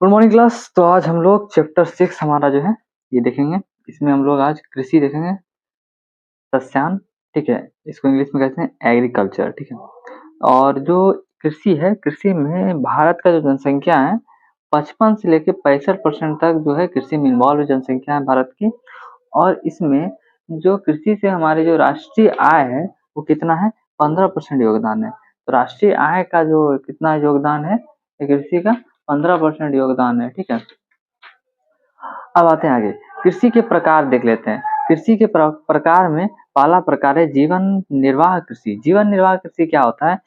Good morning class. तो आज हम लोग चैप्टर 6 हमारा जो है ये देखेंगे। इसमें हम लोग आज कृषि देखेंगे, सस्यान, ठीक है। इसको इंग्लिश में कहते हैं एग्रीकल्चर, ठीक है। और जो कृषि है, कृषि में भारत का जो जनसंख्या है 55 से लेके 65% तक जो है कृषि में इन्वॉल्व जनसंख्या है भारत की। और इसमें जो कृषि से हमारे जो राष्ट्रीय आय है वो कितना है, 15% योगदान है। तो राष्ट्रीय आय का जो कितना योगदान है ये कृषि का, 15% योगदान है, ठीक है। अब आते हैं आगे, कृषि के प्रकार देख लेते हैं। कृषि के प्रकार में पहला प्रकार है जीवन निर्वाह कृषि। जीवन निर्वाह कृषि क्या होता है?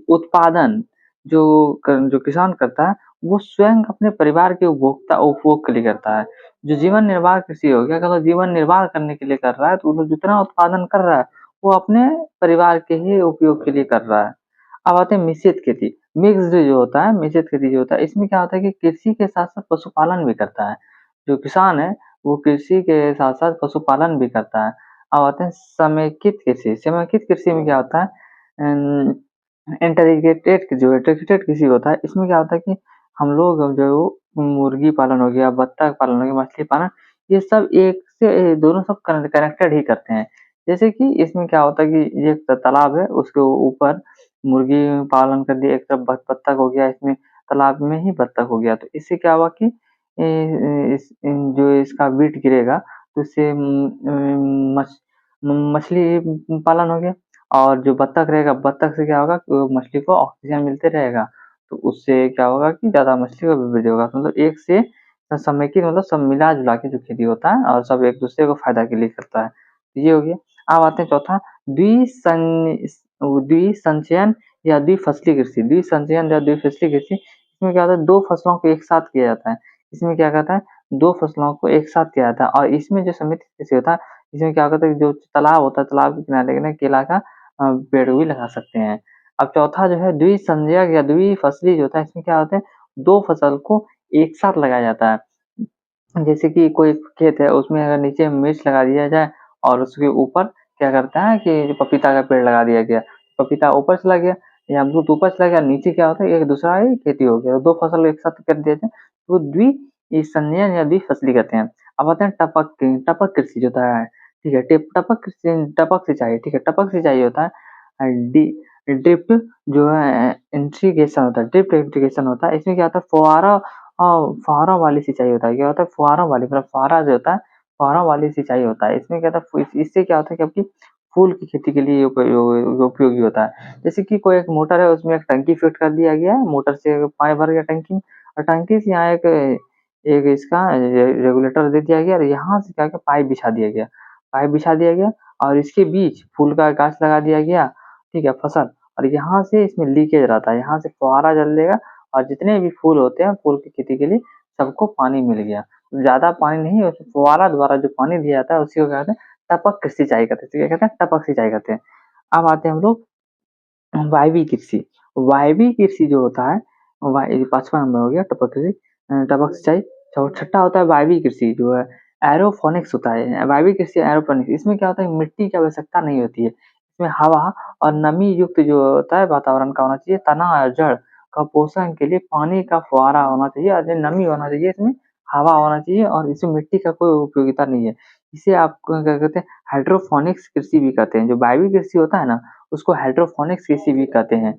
उत्पादन जो किसान करता है वो स्वयं अपने परिवार के उपभोग के लिए करता है। जो जीवन निर्वाह कृषि हो गया, अगर जीवन निर्वाह करने के लिए कर रहा है तो वो जितना उत्पादन कर रहा है वो अपने परिवार के ही उपयोग के लिए कर रहा है। अब आते हैं मिश्रित खेती। मिक्स्ड जो होता है, मिश्रित खेती जो होता है, इसमें क्या होता है कि कृषि के साथ साथ पशुपालन भी करता है। जो किसान है वो कृषि के साथ साथ पशुपालन भी करता है। अब आते हैं समेकित कृषि। समेकित कृषि में क्या होता है, इंटीग्रेटेड जो इंटीग्रेटेड कृषि होता है, इसमें क्या होता है कि हम लोग जो मुर्गी पालन हो गया, बत्तख पालन हो गया, मछली पालन, ये सब एक से दोनों सब कनेक्टेड ही करते हैं। जैसे कि इसमें क्या होता है कि ये तालाब है, उसके ऊपर मुर्गी पालन कर दिया, एक तरफ बत्तख हो गया, इसमें तालाब में ही बत्तख हो गया, तो इससे क्या हुआ कि जो इसका वेट गिरेगा तो इससे मछली पालन हो गया। और जो बत्तख रहेगा, बत्तख से क्या होगा कि वो मछली को ऑक्सीजन मिलते रहेगा, तो उससे क्या होगा कि ज़्यादा मछली का वृद्धि होगा। तो मतलब एक से समेकित मतलब सब मिला-जुला के जो खेती होता है और सब एक-दूसरे को फ़ायदा के लिए करता है। तो ये हो गया। अब आते हैं चौथा, द्विसंचयन या द्विफसली कृषि। द्विसंचयन या द्विफसली कृषि, इसमें क्या होता है 2 फसलों को एक साथ किया जाता है। इसमें क्या कहता है 2 फसलों को एक साथ किया जाता है। और इसमें जो समिति कृषि होता है, इसमें क्या होता है जो तालाब होता है, तालाब के किनारे-किनारे केला का पेड़ भी लगा सकते हैं। अब चौथा जो है द्विसंजयक या द्विफसली जो होता है, इसमें क्या होता है 2 फसल को एक साथ लगाया जाता है। जैसे कि कोई खेत है उसमें अगर नीचे मिर्च लगा दिया जाए और उसके ऊपर क्या करता है कि जो पपीता का पेड़ लगा दिया गया, पपीता ऊपर चला गया या अमरूद ऊपर चला गया, नीचे क्या होता है एक दूसरा ही खेती हो गया, 2 फसल एक साथ कर दिया जाए तो द्विसंजयन या द्विफसली कहते हैं। अब आते हैं टपक कृषि जो होता है, ठीक है। टपक सिंचाई, ठीक है। टपक सिंचाई होता है डी ड्रिप जो है इंट्रीगेशन होता है, ड्रिप इरिगेशन होता है। इसमें क्या होता है फुहारा वाली सिंचाई होता है। क्या होता है फुहारा वाली, मतलब फुहारा जो होता है, फुहारा वाली सिंचाई होता है। इसमें क्या होता है इससे क्या होता है कि आपकी फूल की खेती के लिए उपयोगी होता है। जैसे कि कोई एक मोटर है उसमें एक टंकी फिट कर दिया गया है, मोटर से पानी भर गया टंकी में और टंकी से यहाँ एक एक इसका रेगुलेटर दे दिया गया और यहाँ से क्या किया पाइप बिछा दिया गया, पाइप बिछा दिया गया और इसके बीच फूल का गाछ लगा दिया गया, ठीक है, फसल। और यहाँ से इसमें लीकेज रहता है, यहाँ से फुहारा चलेगा और जितने भी फूल होते हैं फूल की खेती के लिए सबको पानी मिल गया। ज़्यादा पानी नहीं, उस फुहारा द्वारा जो पानी दिया जाता है उसी को क्या कहते हैं टपक सिंचाई कहते हैं। क्या कहते हैं टपक सिंचाई कहते हैं। अब आते हैं हम लोग वायवीय कृषि। वायवीय कृषि जो होता है, वाय 5वां नंबर हो गया टपक कृषि, टपक सिंचाई। छठा होता है वायवीय कृषि जो है एरोफोनिक्स होता है। वायवीय कृषि एरोफोनिक्स, इसमें क्या होता है मिट्टी की आवश्यकता नहीं होती है। इसमें हवा और नमी युक्त जो होता है वातावरण का होना चाहिए, तना और जड़ का पोषण के लिए पानी का फुहारा होना चाहिए और नमी होना चाहिए, इसमें हवा होना चाहिए और इसमें मिट्टी का कोई उपयोगिता नहीं है। इसे आप क्या कहते हैं हाइड्रोफोनिक्स कृषि भी कहते हैं। जो वायवीय कृषि होता है ना उसको हाइड्रोफोनिक्स कृषि भी कहते हैं।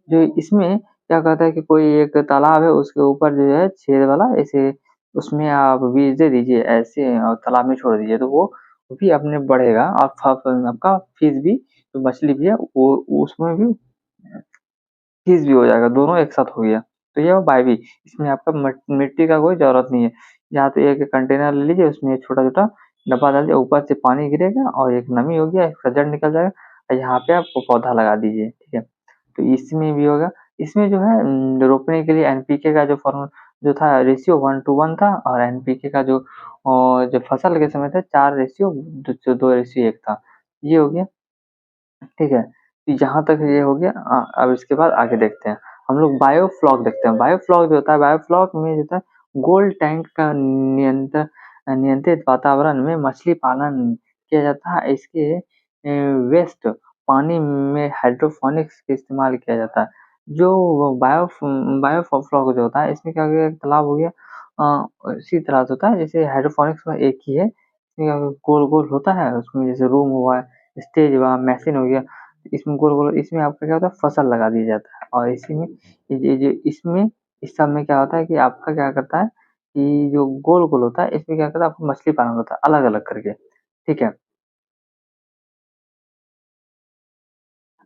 जो इसमें क्या कहता है कि कोई एक तालाब है उसके ऊपर जो है छेद वाला, ऐसे उसमें आप बीज दे दीजिए ऐसे और तालाब में छोड़ दीजिए तो वो भी अपने बढ़ेगा और आपका फिश भी जो मछली भी है वो उसमें भी फिश भी हो जाएगा, दोनों एक साथ हो गया। तो ये बायोबी, इसमें आपका मिट्टी का कोई जरूरत नहीं है। या तो एक कंटेनर ले लीजिए उसमें छोटा छोटा डब्बा डाल दिया, ऊपर से पानी गिरेगा और एक नमी हो गया, एक जड़ निकल जाएगा और यहाँ पे आप पौधा लगा दीजिए, ठीक है। तो इसमें भी होगा। इसमें जो है रोपने के लिए एनपीके का जो फॉर्म जो था रेशियो 1:1 था और एनपीके का जो फसल के समय था 4:2:1 था। ये हो गया, ठीक है। तो यहाँ तक ये हो गया। अब इसके बाद आगे देखते हैं। हम लोग बायोफ्लॉक देखते हैं। बायोफ्लॉक जो होता है, बायोफ्लॉक में जो होता है गोल्ड टैंक का नियंत्रित वातावरण में मछली पालन किया जाता है। इसके वेस्ट पानी में हाइड्रोपोनिक्स का इस्तेमाल किया जाता है। जो बायोफ्लॉक जो होता है इसमें क्या हो गया, एक तालाब हो गया इसी तरह से होता है, जैसे हाइड्रोपोनिक्स में एक ही है, इसमें गोल-गोल होता है, उसमें जैसे रूम हुआ, स्टेज हुआ, मशीन हो गया, इसमें गोल-गोल, इसमें आपका क्या होता है, फसल लगा दिया जाता है और इसी में ये इसमें इस सब में क्या होता है कि आपका क्या करता है कि जो गोल-गोल होता है, इसमें क्या करता है, आपको मछली पालन होता है अलग-अलग करके, ठीक है?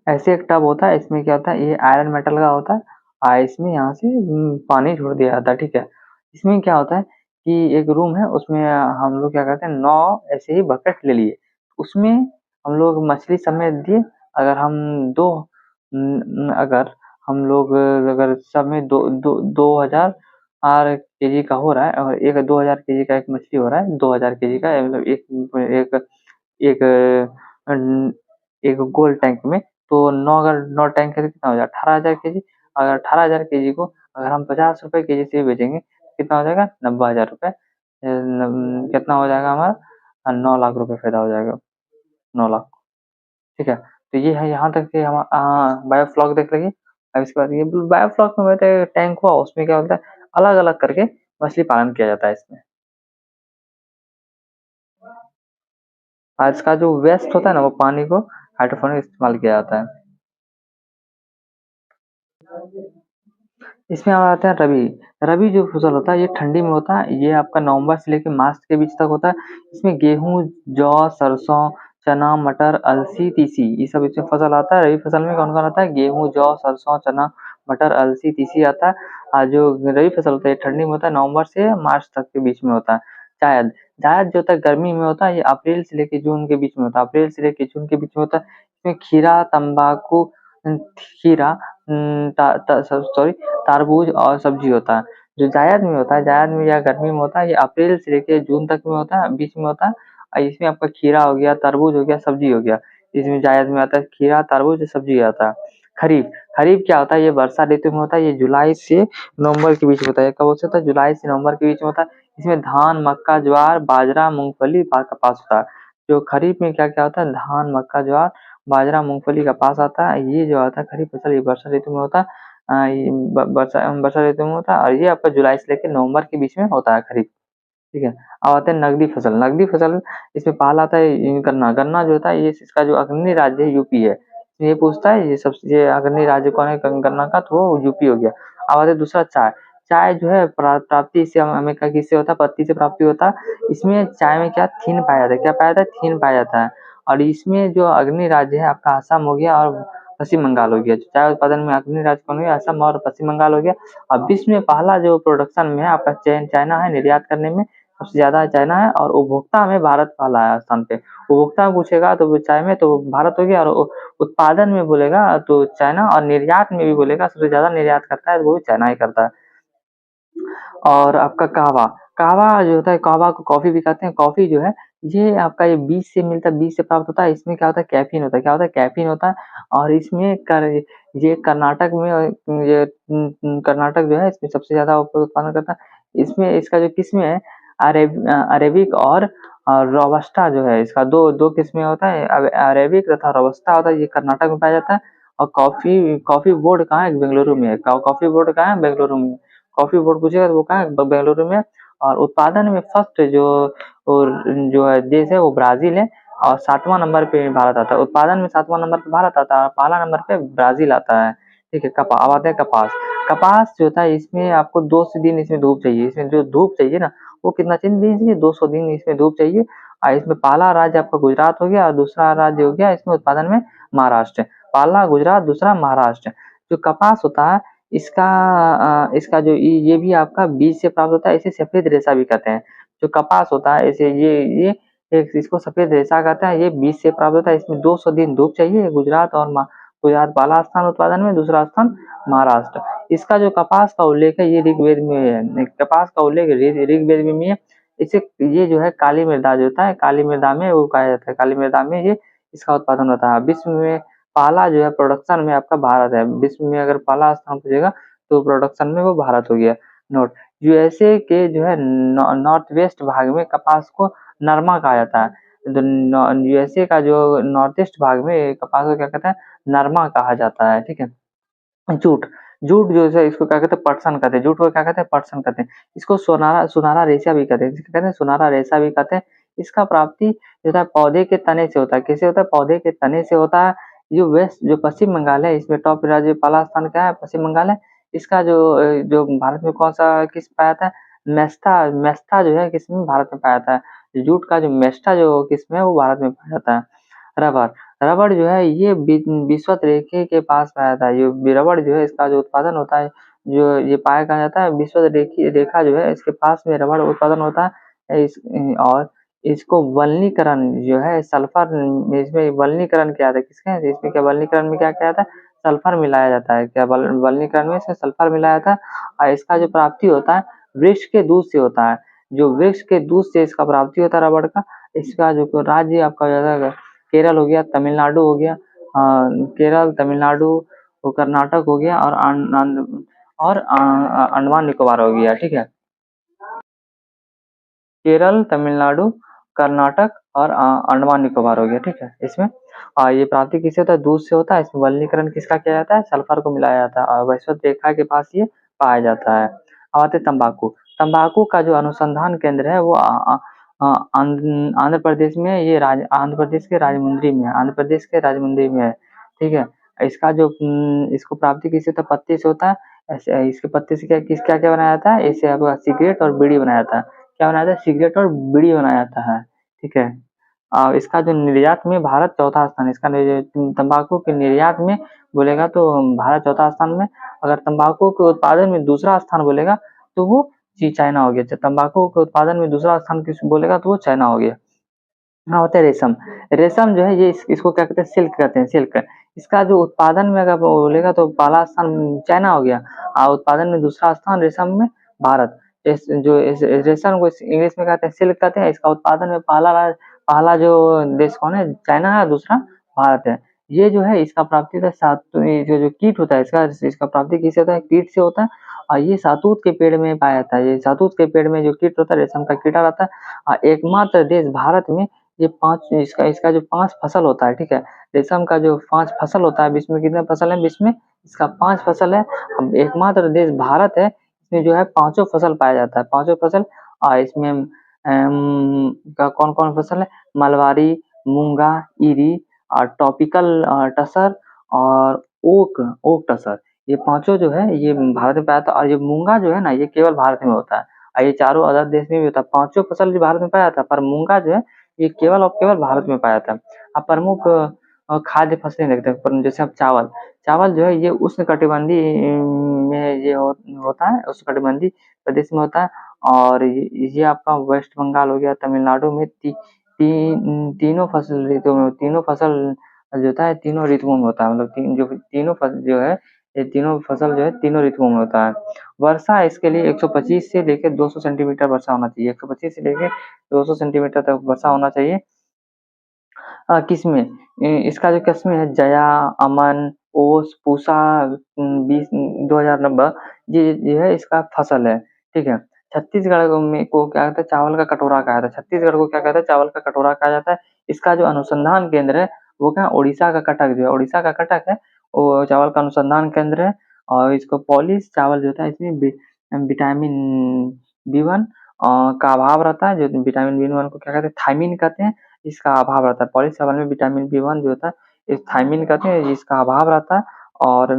ऐसे एक टब होता है, इसमें क्या होता है, ये आयरन मेटल का होता है इसमें यहाँ से पानी छोड़ दिया जाता है, ठीक है। इसमें क्या होता है कि एक रूम है, उसमें हम लोग क्या करते हैं, 9 ऐसे ही बकेट ले लिए, उसमें हम लोग मछली समेत दिए। अगर हम दो अगर हम लोग अगर सब में दो दो 2000 केजी का हो रहा है और एक 2000 केजी का एक मछली हो रहा है, 2000 केजी का मतलब एक एक अन एक गोल टैंक में, तो 9 अगर 9 टैंक है तो कितना हो जाएगा, 18,000 केजी। अगर 18,000 केजी को अगर हम ₹50 केजी से बेचेंगे, कितना हो जाएगा, ₹90,000 कितना हो जाएगा हमारा, 9 लाख रुपए फायदा हो जाएगा, 9 लाख, ठीक है। तो ये है, यहाँ तक कि हम बायोफ्लॉक देख लेंगे। अब इसके बाद ये बायोफ्लॉक में होता है टैंक हुआ, उसमें क्या होता है, अलग-अलग करके मछली पालन किया जाता है इसमें। आज का जो वेस्ट होता है ना, वो पानी को हाइड्रोपोनिक इस्तेमाल किया जाता है। इसमें अब आते हैं रबी। रबी जो फसल होता है ये ठंडी में होता है, ये आपका नवंबर से लेके मार्च के बीच तक होता है। इसमें गेहूँ, जौ, सरसों, चना, मटर, अलसी, तीसी, ये सब इसमें फसल आता है। रबी फसल में कौन-कौन आता है, गेहूँ, जौ, सरसों, चना, मटर, अलसी, तीसी आता है। जो रबी फसल होता है ये ठंडी में होता है, नवंबर से मार्च तक के बीच में होता है। जायद, जायद जो होता है गर्मी में होता है, ये अप्रैल से लेके जून के बीच में होता है, अप्रैल से लेके जून के बीच में होता है। इसमें खीरा, तम्बाकू, खीरा, ता ता सॉरी तरबूज और सब्जी होता है। जो जायद में होता है, जायद में या गर्मी में होता है, ये अप्रैल से लेके जून तक में होता है, बीच में होता है। इसमें आपका खीरा हो गया, तरबूज हो गया, सब्जी हो गया। इसमें जायद में आता है खीरा, तरबूज, सब्जी आता है। खरीफ, खरीफ क्या होता है, ये वर्षा ऋतु में होता है, ये जुलाई से नवंबर के बीच में होता है। कब से होता है, जुलाई से नवंबर के बीच में होता है। इसमें धान, मक्का, ज्वार, बाजरा, मूंगफली, कपास होता है। जो खरीफ में क्या-क्या होता है, धान, मक्का, ज्वार, बाजरा, मूंगफली, कपास आता है। ये जो आता है खरीफ फसल, ये वर्षा ऋतु में होता है। ये वर्षा वर्षा ऋतु में होता है और ये आपका जुलाई से लेकर नवंबर के बीच में होता है खरीफ, ठीक है। अब आते हैं नगदी फसल। नगदी फसल इसमें पहला आता है गन्ना। गन्ना जो होता है, ये इसका जो अग्रणी राज्य है यूपी है। ये पूछता है ये अग्रणी राज्य कौन है गन्ना का, तो वो यूपी हो गया। अब आते हैं दूसरा, चाय। चाय जो है प्राप्ति इससे हमें किससे होता है, पत्ती से प्राप्ति होता है। इसमें चाय में क्या थीन पाया जाता है, क्या पाया जाता है, थीन पाया जाता है। और इसमें जो अग्रणी राज्य है आपका असम हो गया और पश्चिम बंगाल हो गया। चाय उत्पादन में अग्रणी राज्य कौन हो गया, असम और पश्चिम बंगाल हो गया। अब विश्व में पहला जो प्रोडक्शन में है आपका चाइना है, निर्यात करने में सबसे ज़्यादा चाइना है और उपभोक्ता में भारत पहला है स्थान पे। उपभोक्ता में पूछेगा तो चाय में तो भारत हो गया और उत्पादन में बोलेगा तो चाइना, और निर्यात में भी बोलेगा सबसे ज़्यादा निर्यात करता है तो वो भी चाइना ही करता है। और आपका कहवा, कहवा जो होता है, कहवा को कॉफ़ी भी कहते हैं। कॉफ़ी जो है ये आपका ये बीज से मिलता है, बीज से प्राप्त होता है। इसमें क्या होता है, कैफ़ीन होता है। क्या होता है, कैफ़ीन होता है और इसमें ये कर्नाटक में ये कर्नाटक जो है इसमें सबसे ज़्यादा उत्पादन करता है। इसमें इसका जो किस्में है अरेबिक और रोबस्टा जो है, इसका 2 किस्में होता है, अरेबिक तथा रोबस्टा होता है, ये कर्नाटक में पाया जाता है। और कॉफ़ी कॉफ़ी बोर्ड कहाँ है, बेंगलुरु में है। कॉफ़ी बोर्ड कहाँ है, बेंगलुरु में। कॉफ़ी बोर्ड पूछेगा तो वो कहाँ है, बेंगलुरु में। और उत्पादन में फर्स्ट और जो है देश है वो ब्राज़ील है और 7वां नंबर पे भारत आता है। उत्पादन में 7वां नंबर पे भारत आता है और पहला नंबर पे ब्राज़ील आता है, ठीक है। अब आते हैं कपास। कपास जो होता है इसमें आपको 2 से दिन इसमें धूप चाहिए। इसमें जो धूप चाहिए ना, वो कितना दिन चाहिए, 200 दिन इसमें धूप चाहिए। इसमें पहला राज्य आपका गुजरात हो गया और दूसरा राज्य हो गया इसमें उत्पादन में महाराष्ट्र। पहला गुजरात, दूसरा महाराष्ट्र। जो कपास होता है इसका जो ये भी आपका बीज से प्राप्त होता है, इसे सफ़ेद रेशा भी कहते हैं। जो कपास होता है इसे ये एक इसको सफ़ेद रेशा कहते हैं, ये बीज से प्राप्त होता है। इसमें 200 दिन धूप चाहिए। गुजरात पहला स्थान उत्पादन में, दूसरा स्थान महाराष्ट्र। इसका जो कपास का उल्लेख है ये ऋग्वेद में है। कपास का उल्लेख ऋग्वेद में है। इसे ये जो है काली मृदा जो होता है, काली मृदा में वो उगाया जाता है। काली मृदा में ये इसका उत्पादन होता है। विश्व में पहला जो है प्रोडक्शन में आपका भारत है। विश्व में अगर पहला स्थान पूछेगा तो प्रोडक्शन में वो भारत हो गया। नोट, यूएसए के जो है नॉर्थ वेस्ट भाग में कपास को नरमा कहा जाता है। तो यूएसए का जो नॉर्थ ईस्ट भाग में कपास को क्या कहते हैं, नरमा कहा जाता है, ठीक है। जूट, जूट जो है इसको क्या कहते हैं, पटसन कहते हैं, जूट को क्या कहते हैं, पटसन कहते हैं। इसको सोनारा सुनहरा रेशा भी कहते हैं, जिसको कहते हैं सुनहरा रेशा भी कहते हैं। इसका प्राप्ति जो है पौधे के तने से होता है। कैसे होता है, पौधे के तने से होता है। जो पश्चिम बंगाल है, इसमें टॉप राज्य पहला स्थान क्या है, पश्चिम बंगाल है। इसका जो भारत में कौन सा किस पाया जाता है, मेस्ता मेस्ता जो है किसमें, भारत में पाया जाता है। जूट का जो मेस्टा जो किसमें है, वो भारत में पाया जाता है। रबर रबर जो है ये विषुवत रेखे के पास पाया जाता है। ये रबर जो है इसका जो उत्पादन होता है, जो ये पाया कहा जाता है, विषुवत रेखा जो है इसके पास में रबर उत्पादन होता है। और इसको वल्लीकरण जो है सल्फर, इसमें वल्लीकरण किया जाता है, किसके इसमें क्या वल्लीकरण में क्या किया जाता है, सल्फर मिलाया जाता है। क्या वल्लीकरण में इसमें सल्फर मिलाया जाता है। और इसका जो प्राप्ति होता है वृक्ष के दूध से होता है। जो वृक्ष के दूध से इसका प्राप्ति होता है रबड़ का। इसका जो राज्य आपका ज्यादा केरल हो गया, तमिलनाडु हो गया, केरल, तमिलनाडु, कर्नाटक हो गया, और अंडमान निकोबार हो गया। ठीक है, केरल, तमिलनाडु, कर्नाटक और अंडमान निकोबार हो गया। ठीक है, इसमें ये प्राप्ति किससे होता है, दूध से होता है। इसमें वल्लीकरण किसका किया जाता है, सल्फर को मिलाया जाता है, और वैश्विक रेखा के पास ये पाया जाता है। अब आते हैं तंबाकू। तंबाकू का जो अनुसंधान केंद्र है वो आंध्र प्रदेश में, ये आंध्र प्रदेश के राजमुंद्री में है, आंध्र प्रदेश के राजमुंद्री में है। ठीक है, इसका जो इसको प्राप्ति किससे होता है, पत्ते से होता है। इसके पत्ते से क्या क्या बनाया जाता है, इससे आपका सिगरेट और बीड़ी बनाया जाता है। क्या बनाया जाता है, सिगरेट और बीड़ी बनाया जाता है। ठीक है, इसका जो निर्यात में भारत चौथा स्थान है। इसका तंबाकू के निर्यात में बोलेगा तो भारत चौथा स्थान में। अगर तंबाकू के उत्पादन में दूसरा स्थान बोलेगा तो वो चाइना हो गया। तंबाकू के उत्पादन में दूसरा स्थान किस बोलेगा तो वो चाइना हो गया। हाँ, होता है रेशम। रेशम जो है ये इसको क्या कहते हैं, सिल्क कहते हैं, सिल्क। इसका जो उत्पादन में अगर बोलेगा तो पहला स्थान चाइना हो गया, और उत्पादन में दूसरा स्थान रेशम में भारत। इस रेशम को इंग्लिश में कहते हैं सिल्क कहते हैं। इसका उत्पादन में पहला जो देश कौन है, चाइना है, दूसरा भारत है। ये जो है इसका प्राप्ति होता है जो कीट होता है, इसका प्राप्ति किससे होता है, कीट से होता है। और ये सातूत के पेड़ में पाया जाता है। ये सातूत के पेड़ में जो कीट होता है, रेशम का कीड़ा रहता है। और एकमात्र देश भारत में ये इसका जो 5 फसल होता है। ठीक है, रेशम का जो 5 फसल होता है, विश्व में कितने फसल है, विश्व में इसका 5 फसल है। अब एकमात्र देश भारत है, इसमें जो है पांचों फसल पाया जाता है, पांचों फसल। और इसमें कौन कौन फसल है, मलवारी, मूंगा, ईरी, और टॉपिकल टसर, और ओक टसर। ये पांचों जो है ये भारत में पाया जाता है। और ये मूंगा जो है ना, ये केवल भारत में होता है, और ये चारों अदर देश में भी होता है। पांचों फसल जो भारत में पाया जाता है, पर मूंगा जो है ये केवल और केवल भारत में पाया जाता है। अब प्रमुख खाद्य फसलें देखते हैं, जैसे अब चावल। चावल जो है ये उष्णकटिबंधीय में ये होता है, उष्णकटिबंधीय प्रदेश में होता है। और ये आपका वेस्ट बंगाल हो गया, तमिलनाडु में तीनों फसल ऋतुओं में, तीनों फसल जो होता है तीनों ऋतुओं में होता है। मतलब तीनों फसल जो है, ये तीनों फसल जो है तीनों ऋतुओं में होता है। वर्षा इसके लिए 125 से लेकर 200 सेंटीमीटर वर्षा होना चाहिए। 125 से लेकर 200 सेंटीमीटर तक वर्षा होना चाहिए। किसमें, इसका जो किस्में है, जया, अमन, ओस, पूसा, 20 ये है इसका फसल है। ठीक है, छत्तीसगढ़ को क्या कहता है, चावल का कटोरा कहा जाता है। छत्तीसगढ़ को क्या कहता है, चावल का कटोरा कहा जाता है। इसका जो अनुसंधान केंद्र है वो क्या, उड़ीसा का कटक जो है, उड़ीसा का कटक है, वो चावल का अनुसंधान केंद्र है। और इसको पॉलिश चावल जो होता है, इसमें विटामिन B1 का अभाव रहता है। जो विटामिन B1 को क्या कहते हैं, थायमिन कहते हैं, इसका अभाव रहता है। पॉलिश चावल में विटामिन B1 जो होता है, इस थायमिन कहते हैं, इसका अभाव रहता है। और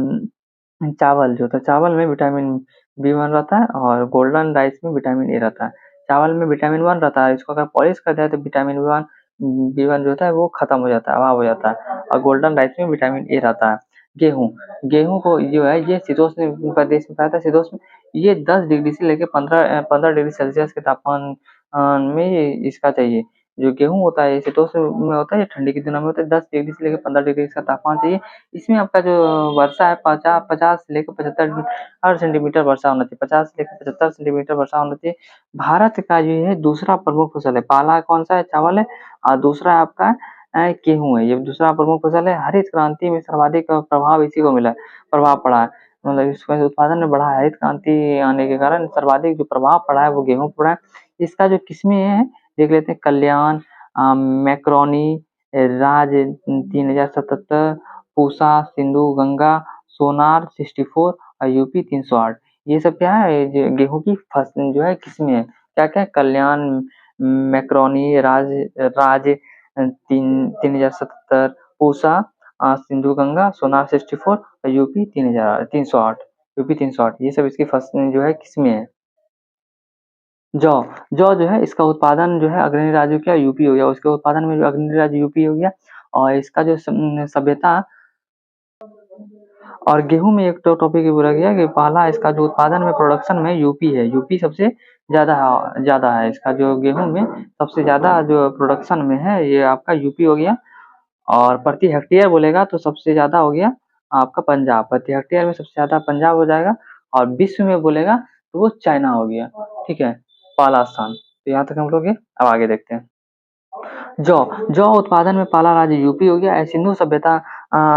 चावल जो होता है, चावल में विटामिन B1 रहता है, और गोल्डन राइस में विटामिन ए रहता है। चावल में विटामिन 1 रहता है, इसको अगर पॉलिश कर दिया तो विटामिन B1 जो होता है वो खत्म हो जाता है, अभाव हो जाता है। और गोल्डन राइस में विटामिन ए रहता है। गेहूँ, गेहूँ को जो है ये शीतोष्ण प्रदेश में पाया जाता है। शीतोष्ण ये 10 डिग्री से लेकर 15 डिग्री सेल्सियस के तापमान में इसका चाहिए। जो गेहूँ होता है ये शीतोष्ण में होता है, ये ठंडी के दिनों में होता है। 10 डिग्री से लेकर 15 डिग्री इसका तापमान चाहिए। इसमें आपका जो वर्षा है 50 से लेकर 75 सेंटीमीटर वर्षा होना चाहिए, 50 से लेकर 75 सेंटीमीटर वर्षा होना चाहिए। भारत का जो है दूसरा प्रमुख फसल है, पहला कौन सा है, चावल है, और दूसरा आपका गेहूँ है। ये दूसरा प्रमुख फसल है। हरित क्रांति में सर्वाधिक प्रभाव इसी को मिला है, प्रभाव पड़ा है। मतलब इसका उत्पादन में बढ़ा है, हरित क्रांति आने के कारण सर्वाधिक जो प्रभाव पड़ा है वो गेहूँ पड़ा है। इसका जो किस्में है देख लेते हैं, कल्याण, मैक्रोनी, राज 3077, पूसा, सिंधु, गंगा, सोनार 64 और यूपी 308। ये सब क्या है, गेहूं की फसल जो है किस्में है, क्या क्या, कल्याण, मैक्रोनी, राज राज 3077, पूसा, सिंधु गंगा, सोनार 64 और यूपी 308, यूपी 308, ये सब इसकी फसल जो है किस्में है। जौ, जौ जो है इसका उत्पादन जो है अग्रणी राज्य क्या, यूपी हो गया, उसके उत्पादन में जो अग्रणी राज्य यूपी हो गया। और इसका जो सभ्यता, और गेहूं में एक तो टॉपिक ये बोला गया कि पहला इसका जो उत्पादन में, प्रोडक्शन में यूपी है, यूपी सबसे ज्यादा है इसका जो गेहूं में सबसे ज्यादा जो प्रोडक्शन में है ये आपका यूपी हो गया। और प्रति हेक्टेयर बोलेगा तो सबसे ज्यादा हो गया आपका पंजाब, प्रति हेक्टेयर में सबसे ज्यादा पंजाब हो जाएगा। और विश्व में बोलेगा तो वो चाइना हो गया, ठीक है, पहला स्थान। तो यहाँ तक हम लोग अब आगे देखते हैं। जौ, जौ उत्पादन में पहला राज्य यूपी हो गया। सिंधु सभ्यता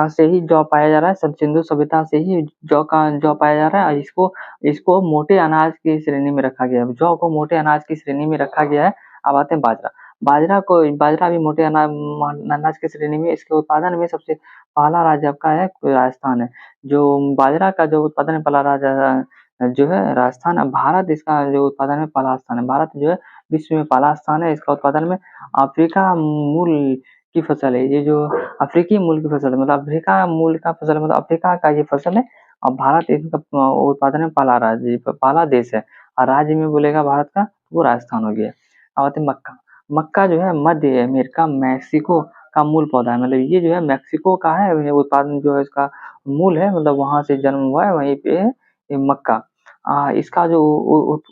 से ही जौ पाया जा रहा है, सिंधु सभ्यता से ही जौ पाया जा रहा है। और इसको इसको मोटे अनाज की श्रेणी में रखा गया है, जौ को मोटे अनाज की श्रेणी में रखा गया है। अब आते हैं बाजरा, बाजरा भी मोटे अनाज की श्रेणी में, इसके उत्पादन में सबसे पहला राज्य आपका है राजस्थान है। जो बाजरा का जो उत्पादन में पहला राज्य जो है राजस्थान। अब भारत इसका जो उत्पादन में पहला स्थान है, भारत जो है विश्व में पहला स्थान है इसका उत्पादन में। अफ्रीका मूल की फसल है ये, जो अफ्रीकी मूल की फसल है, मतलब अफ्रीका मूल का फसल है, मतलब अफ्रीका का ये फसल है। और भारत इसका उत्पादन में पहला राज्य, पहला देश है। और राज्य में बोलेगा भारत का वो राजस्थान हो गया। अब आते हैं मक्का, मक्का जो है मध्य अमेरिका मैक्सिको का मूल पौधा है, मतलब ये जो है मैक्सिको का है, ये उत्पादन जो है इसका मूल है, मतलब वहां से जन्म हुआ है, वहीं पे है ये मक्का। इसका जो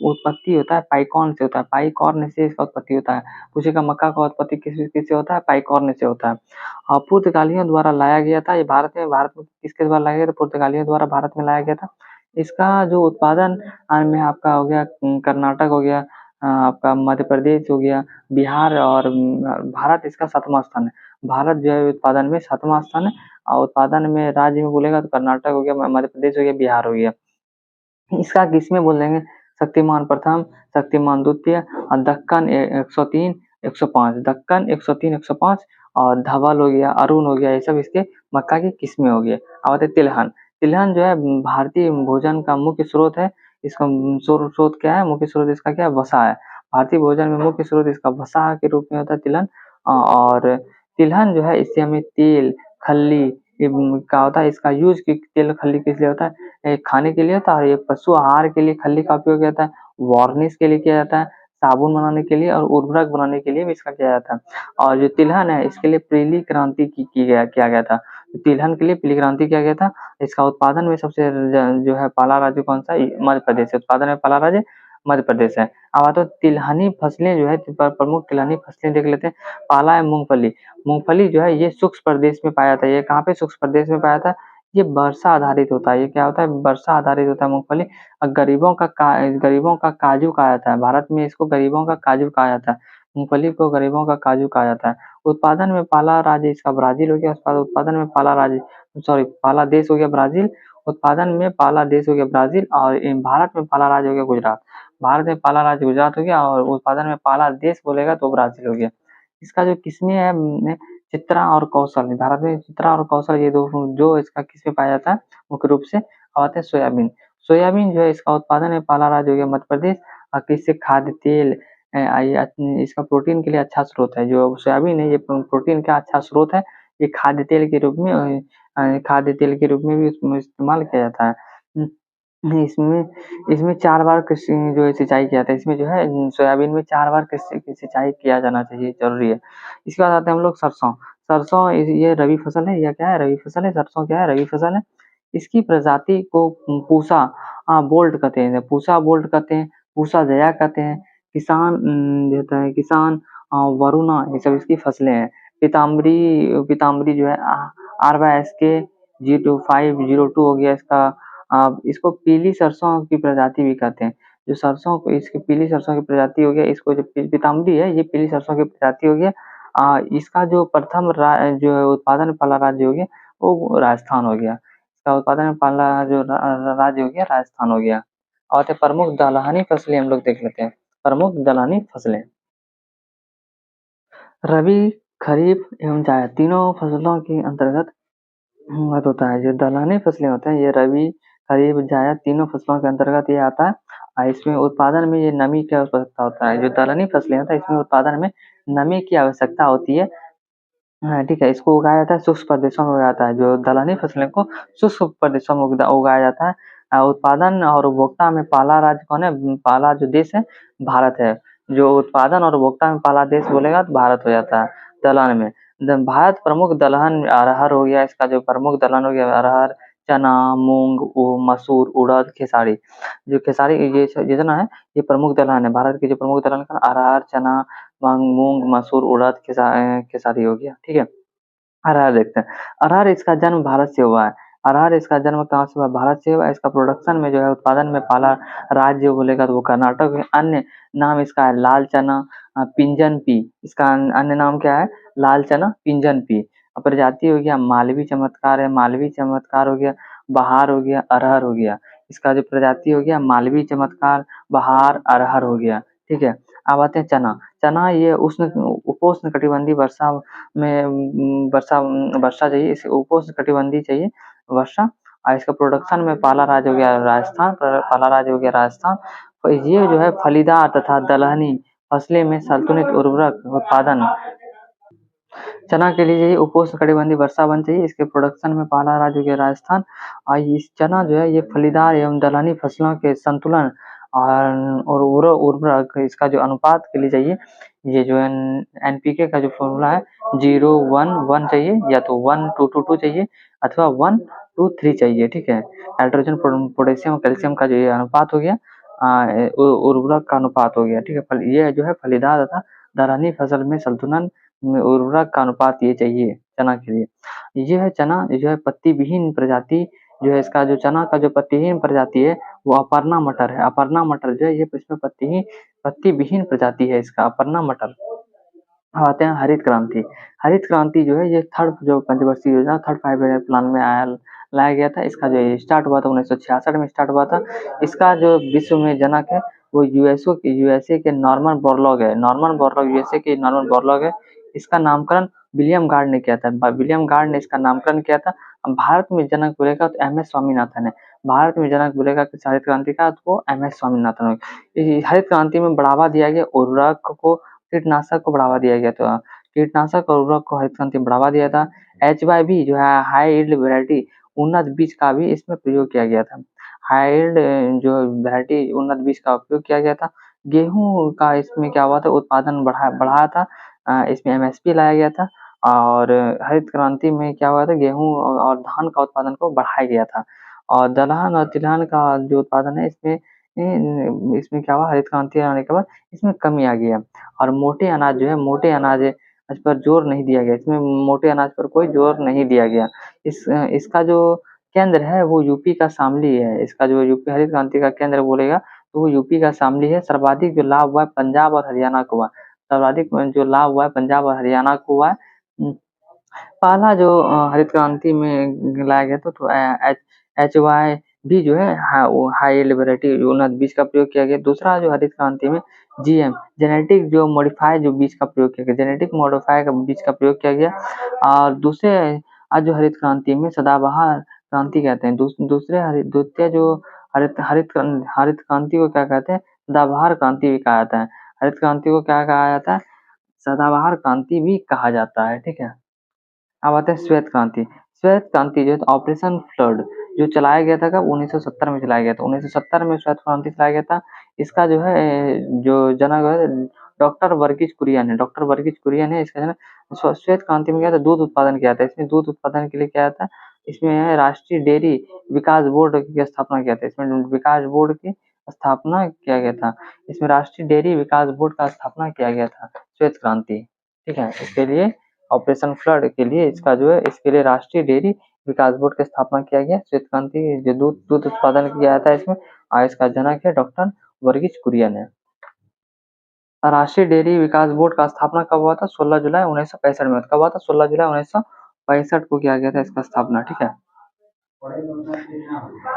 उत्पत्ति होता है पाइकॉर्न से होता है, पाइकॉर्न से इसका उत्पत्ति होता है। पूछेगा मक्का का उत्पत्ति किससे होता है, पाइकॉर्न से होता है। पुर्तगालियों द्वारा लाया गया था ये भारत में किसके द्वारा लाया गया था, पुर्तगालियों द्वारा भारत में लाया गया था। इसका जो उत्पादन में आपका हो गया कर्नाटक हो गया, आपका मध्य प्रदेश हो गया, बिहार और भारत इसका 7वां स्थान है। भारत जो है उत्पादन में 7वां स्थान है। और उत्पादन में राज्य में बोलेगा तो कर्नाटक हो गया, मध्य प्रदेश हो गया, बिहार हो गया। इसका किस्में बोल देंगे, शक्तिमान प्रथम, शक्तिमान द्वितीय, और दक्कन 103, 105, दक्कन 103, 105, और धवल हो गया, अरुण हो गया, ये सब इसके मक्का की किस्में हो गई। अब आते तिलहन, तिलहन जो है भारतीय भोजन का मुख्य स्रोत है। इसका स्रोत क्या है, मुख्य स्रोत इसका क्या है, वसा है। भारतीय भोजन में मुख्य स्रोत इसका वसा के रूप में होता है तिलहन। और तिलहन जो है इससे हमें तेल, खल्ली, क्या होता है इसका यूज, तेल खल्ली किस लिए होता है, खाने के लिए होता है। और ये पशु आहार के लिए खल्ली का उपयोग किया जाता है, वार्निश के लिए किया जाता है, साबुन बनाने के लिए और उर्वरक बनाने के लिए भी इसका किया जाता है। और जो तिलहन है इसके लिए पीली क्रांति किया गया था, तिलहन के लिए पीली क्रांति किया गया था। इसका उत्पादन में सबसे जो है पहला राज्य कौन सा, मध्य प्रदेश है, उत्पादन में पहला राज्य मध्य प्रदेश है। अब आता है तिलहनी फसलें जो है, प्रमुख तिलहनी फसलें देख लेते हैं। पहला है मूंगफली, मूंगफली जो है ये शुष्क प्रदेश में पाया जाता है। ये कहाँ पे शुष्क प्रदेश में पाया जाता है, ये वर्षा आधारित होता है। ये क्या होता है, वर्षा आधारित होता है मूंगफली। और गरीबों का काजू कहा जाता है, भारत में इसको गरीबों का काजू कहा जाता है, मूंगफली को गरीबों का काजू कहा जाता है। उत्पादन में पहला राज्य इसका ब्राजील हो गया, उसके बाद उत्पादन में पहला राज्य, सॉरी पहला देश हो गया ब्राजील, उत्पादन में पहला देश हो गया ब्राजील। और भारत में पहला राज्य हो गया गुजरात, भारत में पहला राज्य गुजरात हो गया। और उत्पादन में पहला देश बोलेगा तो ब्राजील हो गया। इसका जो किस्में है चित्रा और कौशल, भारत में चित्रा और कौशल ये दो जो इसका किस्में पाया जाता है मुख्य रूप से। और आते हैं सोयाबीन, सोयाबीन जो है इसका उत्पादन में पहला राज्य हो गया मध्य प्रदेश। और किससे, खाद्य तेल, इसका प्रोटीन के लिए अच्छा स्रोत है। जो सोयाबीन है ये प्रोटीन का अच्छा स्रोत है। ये खाद्य तेल के रूप में खाद्य तेल के रूप में भी इस्तेमाल किया जाता है। इसमें इसमें 4 बार कृषि जो है सिंचाई किया जाता है। इसमें जो है सोयाबीन में 4 बार कृषि की सिंचाई किया जाना चाहिए, ज़रूरी है। इसके बाद आते हैं हम लोग सरसों, सरसों ये रबी फसल है, यह क्या है, रबी फसल है। सरसों क्या है, रबी फसल है। इसकी प्रजाति को पूसा बोल्ट कहते हैं, पूसा बोल्ट कहते हैं, पूसा जया कहते हैं, किसान जो होता है किसान वरुणा, ये सब इसकी फसलें हैं। पीताम्बरी, पीताम्बरी जो है RYSK 0502 हो गया इसका। इसको पीली सरसों की प्रजाति भी कहते हैं। जो सरसों को, इसकी पीली सरसों की प्रजाति हो गया, इसको जो पीताम्बरी है ये पीली सरसों की प्रजाति हो गया। इसका जो प्रथम जो है उत्पादन वाला राज्य हो गया वो राजस्थान हो गया। इसका उत्पादन वाला जो राज्य हो गया राजस्थान हो गया। और प्रमुख दलहनी फसलें हम लोग देख लेते हैं। प्रमुख दलहनी फसलें रबी, खरीफ एवं जायद तीनों फसलों के अंतर्गत होता है। जो दलहनी फसलें होते हैं ये रबी, खरीफ जायद तीनों फसलों के अंतर्गत ये आता है। इसमें उत्पादन में ये नमी की आवश्यकता होता है। जो दलहनी फसलें होता है इसमें उत्पादन में नमी की आवश्यकता होती है। हाँ, ठीक है, इसको उगाया जाता है शुष्क प्रदेशों में उगाया जाता है। जो दलहनी फसलें को शुष्क प्रदेशों में उगाया जाता है। उत्पादन और उपभोक्ता में पहला राज्य कौन है? पहला जो देश है भारत है। जो उत्पादन और उपभोक्ता में पहला देश बोलेगा तो भारत हो जाता है दलहन में। भारत प्रमुख दलहन अरहर हो गया, इसका जो प्रमुख दलहन हो गया अरहर, चना, मूंग, मसूर, उड़द, खेसारी। जो खेसारी ये जो ना है ये प्रमुख दलहन है। भारत के जो प्रमुख दलहन है अरहर, चना, मूंग, मसूर, उड़द, खेसारी हो गया, ठीक है। अरहर देखते हैं। अरहर इसका जन्म भारत से हुआ है। अरहर इसका जन्म कहाँ से हुआ? भारत से हुआ। इसका प्रोडक्शन में जो है उत्पादन में पहला राज्य बोलेगा तो वो कर्नाटक है। अन्य नाम इसका है लाल चना, पिंजन पी। इसका अन्य नाम क्या है? लाल चना, पिंजन पी। प्रजाति हो गया मालवी चमत्कार है, मालवी चमत्कार हो गया, बहार हो गया, अरहर हो गया। इसका जो प्रजाति हो गया मालवी चमत्कार, बहार, अरहर हो गया, ठीक है। अब आते हैं चना। चना ये उपोष्ण कटिबंधीय वर्षा में वर्षा चाहिए, इसे उपोष्ण कटिबंधीय चाहिए वर्षा। और इसका प्रोडक्शन में पहला राज्य हो गया राजस्थान, पहला राज्य हो गया राजस्थान। तो ये जो है फलीदार तथा दलहनी फसलें में संतुलित उर्वरक उत्पादन चना के लिए चाहिए उपोष्ण कटिबंधीय वर्षा वन चाहिए। इसके प्रोडक्शन में पहला राज्य हो गया राजस्थान। और इस चना जो है ये फलीदार एवं दलहनी फसलों के संतुलन और उर्वरक इसका जो अनुपात के लिए चाहिए। ये जो एनपीके का जो फॉर्मूला है 0-1-1 चाहिए, या तो 1-2-2-2 चाहिए अथवा 1-2-3 चाहिए, ठीक है। नाइट्रोजन, पोटेशियम और कैल्शियम का जो ये अनुपात हो गया उर्वरक का अनुपात हो गया, ठीक है। ये जो है फलीदार तथा दलहनी फसल में संतुलन में उर्वरक का अनुपात ये चाहिए चना के लिए। ये है चना जो है पत्ती विहीन प्रजाति जो है इसका जो चना का जो पत्तीहीन प्रजाति है वो अपर्णा मटर है। अपर्णा मटर जो है ये इसमें पत्ती विहीन प्रजाति है इसका अपर्णा मटर। आते हैं हरित क्रांति। हरित क्रांति जो है ये थर्ड जो पंचवर्षीय योजना थर्ड फाइव ईयर प्लान में लाया गया था। इसका जो स्टार्ट हुआ था 1966 में स्टार्ट हुआ था। इसका जो विश्व में जनक है वो यूएसए के नॉर्मन बोरलॉग है। नॉर्मन बोरलॉग यूएसए के नॉर्मन बोरलॉग है। इसका नामकरण विलियम गार्ड ने किया था। विलियम गार्ड ने इसका नामकरण किया था। भारत में जनक बोलेगा तो एम एस स्वामीनाथन है। भारत में जनक बोलेगा कि हरित क्रांति का तो वो एम एस स्वामीनाथन है। हरित क्रांति में बढ़ावा दिया गया उर्वरक को, कीटनाशक को बढ़ावा दिया गया था। कीटनाशक और उर्वरक को हरित क्रांति में बढ़ावा दिया था। HYV जो है हाई यील्ड वैरायटी उन्नत बीज का भी इसमें प्रयोग किया गया था। हाई यील्ड जो वैरायटी उन्नत बीज का उपयोग किया गया था। गेहूं का इसमें क्या हुआ था उत्पादन बढ़ाया था। इसमें MSP लाया गया था। और हरित क्रांति में क्या हुआ था गेहूं और धान का उत्पादन को बढ़ाया गया था। और दलहन और तिलहन का जो उत्पादन है इसमें क्या हुआ हरित क्रांति आने के बाद इसमें कमी आ गई है। और मोटे अनाज जो है मोटे अनाज इस पर जोर नहीं दिया गया। इसमें मोटे अनाज पर कोई जोर नहीं दिया गया। इसका जो केंद्र है वो यूपी का शामली है। इसका जो यूपी हरित क्रांति का केंद्र बोलेगा तो वो यूपी का शामली है। सर्वाधिक जो लाभ हुआ है पंजाब और हरियाणा को हुआ। सर्वाधिक जो लाभ हुआ है पंजाब और हरियाणा को हुआ है। पहला जो हरित क्रांति में लाया गया था तो HY भी जो है वो हाई यील्ड वैरायटी उन्नत बीज का प्रयोग किया गया। दूसरा जो हरित क्रांति में GM जेनेटिक जो मॉडिफाई जो बीज का प्रयोग किया गया, जेनेटिक मॉडिफाई का बीज का प्रयोग किया गया। और दूसरे आज जो हरित क्रांति में सदाबहार क्रांति कहते हैं। द्वितीय जो हरित क्रांति को क्या कहते हैं? सदाबहार क्रांति भी कहा जाता है। हरित क्रांति को क्या कहा जाता है? सदाबहार क्रांति भी कहा जाता है, ठीक है। अब आते हैं श्वेत क्रांति। श्वेत क्रांति जो है ऑपरेशन फ्लड जो चलाया गया था कब 1970 में चलाया गया था। 1970 में श्वेत क्रांति चलाया गया था। इसका जो है जो जनक है डॉक्टर वर्गीज कुरियन है। डॉक्टर वर्गीज कुरियन है। इसका जो श्वेत क्रांति में क्या था दूध उत्पादन किया था। इसमें दूध उत्पादन के लिए क्या था इसमें राष्ट्रीय डेयरी विकास बोर्ड की स्थापना किया था। इसमें विकास बोर्ड की स्थापना किया गया था। इसमें राष्ट्रीय डेयरी विकास बोर्ड का स्थापना किया गया था श्वेत क्रांति, ठीक है। इसके लिए ऑपरेशन फ्लड के लिए इसका जो है इसके लिए राष्ट्रीय डेयरी विकास बोर्ड की स्थापना किया गया। श्वेत क्रांति जो दूध उत्पादन किया जाता है इसमें इसका जनक है डॉक्टर वर्गीज कुरियन है। राष्ट्रीय डेयरी विकास बोर्ड का स्थापना कब हुआ था? 16 जुलाई 1965 में। कब हुआ था? 16 जुलाई 1965 को किया गया था इसका स्थापना, ठीक है।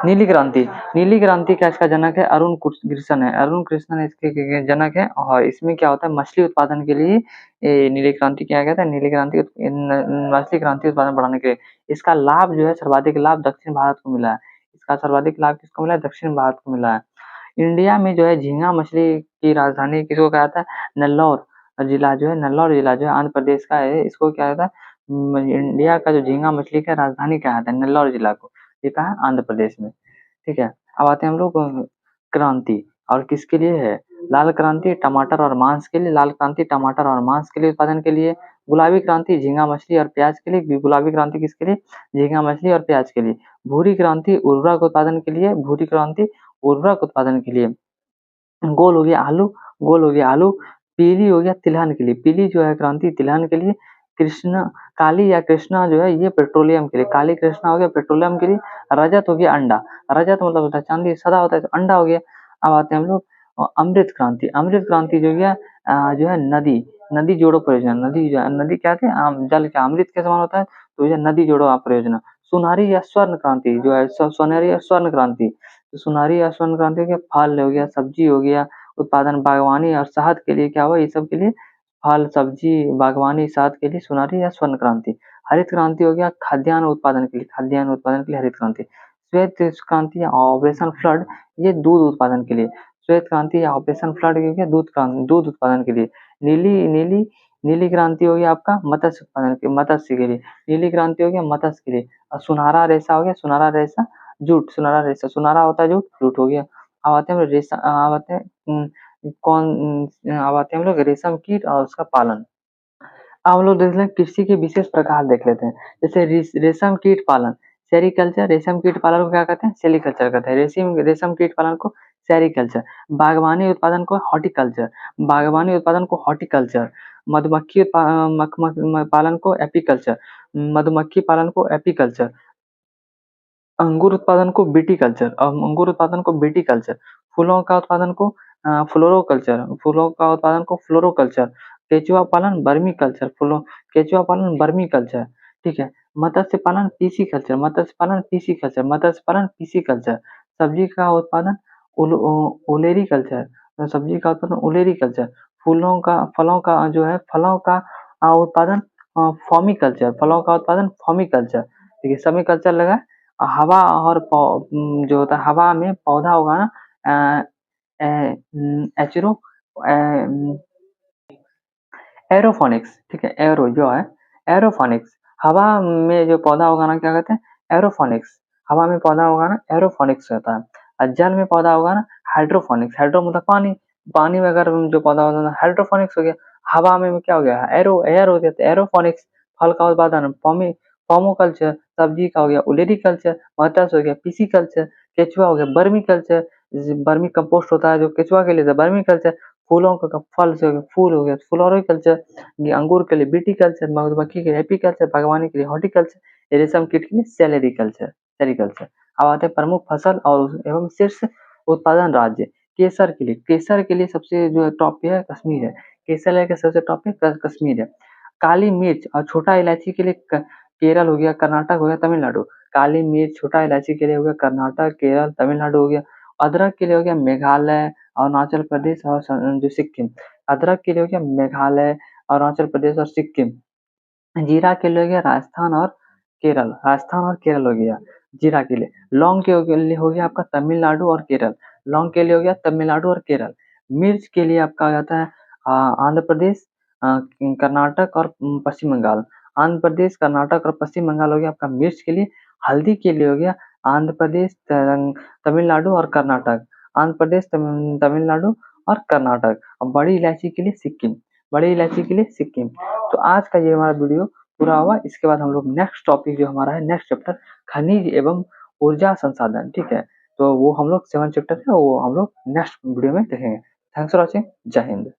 नीली क्रांति। नीली क्रांति का इसका जनक है अरुण कृष्ण है। अरुण कृष्ण इसके जनक है। और इसमें क्या होता है मछली उत्पादन के लिए नीली क्रांति किया गया था। नीली क्रांति मछली क्रांति उत्पादन बढ़ाने के लिए इसका लाभ जो है सर्वाधिक लाभ दक्षिण भारत को मिला है। इसका सर्वाधिक लाभ किसको मिला है? दक्षिण भारत को मिला है। इंडिया में जो है झींगा मछली की राजधानी किसको कहा जाता है? नेल्लौर जिला जो है, नेल्लौर जिला जो है आंध्र प्रदेश का है, इसको क्या कहता है? इंडिया का जो झींगा मछली का राजधानी कहा जाता है नेल्लौर जिला को, ये कहा है? आंध्र प्रदेश में। ठीक है, अब आते हैं हम लोग क्रांति, और किसके लिए है? लाल क्रांति टमाटर और मांस के लिए, लाल क्रांति टमाटर और मांस के लिए उत्पादन के लिए, गुलाबी क्रांति झींगा मछली और प्याज के लिए, गुलाबी क्रांति किसके लिए? झींगा मछली और प्याज के लिए। भूरी क्रांति उर्वरक उत्पादन के लिए, भूरी क्रांति उर्वरक उत्पादन के लिए। गोल हो गया आलू, गोल हो गया आलू। पीली हो गया तिलहन के लिए, पीली जो है क्रांति तिलहन के लिए। कृष्णा, काली या कृष्णा जो है ये पेट्रोलियम के लिए, काली कृष्णा हो गया पेट्रोलियम के लिए। रजत हो गया अंडा, रजत मतलब होता है चांदी, सदा होता है तो अंडा हो गया। अब आते हैं हम लोग अमृत क्रांति, अमृत क्रांति जो गया जो है नदी, नदी जोड़ो परियोजना, नदी जो है, नदी क्या थे? जल के अमृत के समान होता है, तो ये नदी जोड़ो परियोजना। सुनहरी या स्वर्ण क्रांति जो है, सुनहरी या स्वर्ण क्रांति, तो सुनहरी या स्वर्ण क्रांति हो गया फल हो गया, सब्जी हो गया, उत्पादन बागवानी और शहद के लिए क्या हुआ? ये सब के लिए फल, सब्जी, बागवानी, शहद के लिए सुनहरी या स्वर्ण क्रांति। हरित क्रांति हो गया खाद्यान्न उत्पादन के लिए, खाद्यान्न उत्पादन के लिए हरित क्रांति। श्वेत क्रांति या ऑपरेशन फ्लड, ये दूध उत्पादन के लिए। श्वेत क्रांति या ऑपरेशन फ्लड हो गया दूध उत्पादन के लिए। नीली नीली नीली क्रांति हो गया आपका मत्स्य उत्पादन के, मत्स्य के लिए। नीली क्रांति हो गया मत्स्य के लिए। और सुनहरा रेशा हो गया, सुनहरा रेशा जूट, सुनहरा रेशा, सुनहरा होता है जूट, जूट हो गया। अब आते हैं रेशा, अब आते हैं अब आते हैं हम लोग रेशम कीट और उसका पालन। अब हम लोग देख लें कृषि के विशेष प्रकार देख लेते हैं। जैसे रेशम कीट पालन, सेरीकल्चर, रेशम कीट पालन को क्या कहते हैं? सेरीकल्चर कहते हैं। रेशम कीट पालन को सेरीकल्चर। बागवानी उत्पादन को हॉर्टिकल्चर, बागवानी उत्पादन को हॉर्टिकल्चर। मधुमक्खी पालन को एपीकल्चर, मधुमक्खी पालन को एपीकल्चर। अंगूर उत्पादन को विटीकल्चर, अंगूर उत्पादन को विटीकल्चर। फूलों का उत्पादन को फ्लोरोकल्चर, फूलों का उत्पादन को फ्लोरोकल्चर। केचुआ पालन वर्मी कल्चर, फूलों केचुआ पालन वर्मी कल्चर। ठीक है, मत्स्य पालन पीसी कल्चर, मत्स्य पालन पीसी कल्चर, मत्स्य पालन पीसी कल्चर। सब्जी का उत्पादन ओलेरी कल्चर, सब्जी का उत्पादन ओलेरी कल्चर। फलों का जो है फलों का उत्पादन फॉमी कल्चर, फलों का उत्पादन फॉमी कल्चर। ठीक है, समी कल्चर लगा। हवा और जो होता है हवा में पौधा उगाना एचरो एरोफोनिक्स। ठीक है, एरो जो है एरोफोनिक्स, हवा में जो पौधा उगाना क्या कहते हैं? एरोफोनिक्स, हवा में पौधा उगाना एरोफोनिक्स होता है। और जल में पौधा उगाना हाइड्रोफोनिक्स, हाइड्रो मतलब पानी, पानी में अगर जो पौधा होता है हाइड्रोफोनिक्स हो गया। हवा में क्या हो गया? एरो, एयर हो गया तो एरोफोनिक्स। फल का उत्पादन पोमो कल्चर, सब्जी का हो गया उलेरी कल्चर, मत्स्य हो गया पीसी कल्चर, केचुआ हो गया बर्मी कल्चर, बर्मी कंपोस्ट होता है जो केचुआ के लिए बर्मी कल्चर। फूलों का फल से फूल हो गया फ्लोरिकल्चर, अंगूर के लिए विटीकल्चर, मधुमक्खी के लिए एपीकल्चर, बागवानी के लिए हॉर्टिकल्चर, रेशम कीट के लिए सेलेरिकल्चर, सेरिकल्चर। अब आते हैं प्रमुख फसल और एवं शीर्ष उत्पादन राज्य। केसर के लिए, केसर के लिए सबसे जो टॉप पे है कश्मीर है, केसर के सबसे टॉप पे कश्मीर है। काली मिर्च और छोटा इलायची के लिए केरल हो गया, कर्नाटक हो गया, तमिलनाडु। काली मिर्च छोटा इलायची के लिए हो गया कर्नाटक, केरल, तमिलनाडु हो गया। अदरक के लिए हो गया मेघालय, अरुणाचल प्रदेश और जो सिक्किम। अदरक के लिए हो गया मेघालय, अरुणाचल प्रदेश और सिक्किम। जीरा के लिए हो गया राजस्थान और केरल, राजस्थान और केरल हो गया जीरा के लिए। लौंग के लिए हो गया आपका तमिलनाडु और केरल, लौंग के लिए हो गया तमिलनाडु और केरल। मिर्च के लिए आपका आ जाता है आंध्र प्रदेश, कर्नाटक और पश्चिम बंगाल। आंध्र प्रदेश, कर्नाटक और पश्चिम बंगाल हो गया आपका मिर्च के लिए। हल्दी के लिए हो गया आंध्र प्रदेश, तमिलनाडु और कर्नाटक, आंध्र प्रदेश, तमिलनाडु और कर्नाटक। और बड़ी इलायची के लिए सिक्किम, बड़ी इलायची के लिए सिक्किम। तो आज का ये हमारा वीडियो पूरा हुआ। इसके बाद हम लोग नेक्स्ट टॉपिक जो हमारा है, नेक्स्ट चैप्टर खनिज एवं ऊर्जा संसाधन। ठीक है, तो वो हम लोग 7 चैप्टर है, वो हम लोग नेक्स्ट वीडियो में देखेंगे। Thanks for watching. जय हिंद।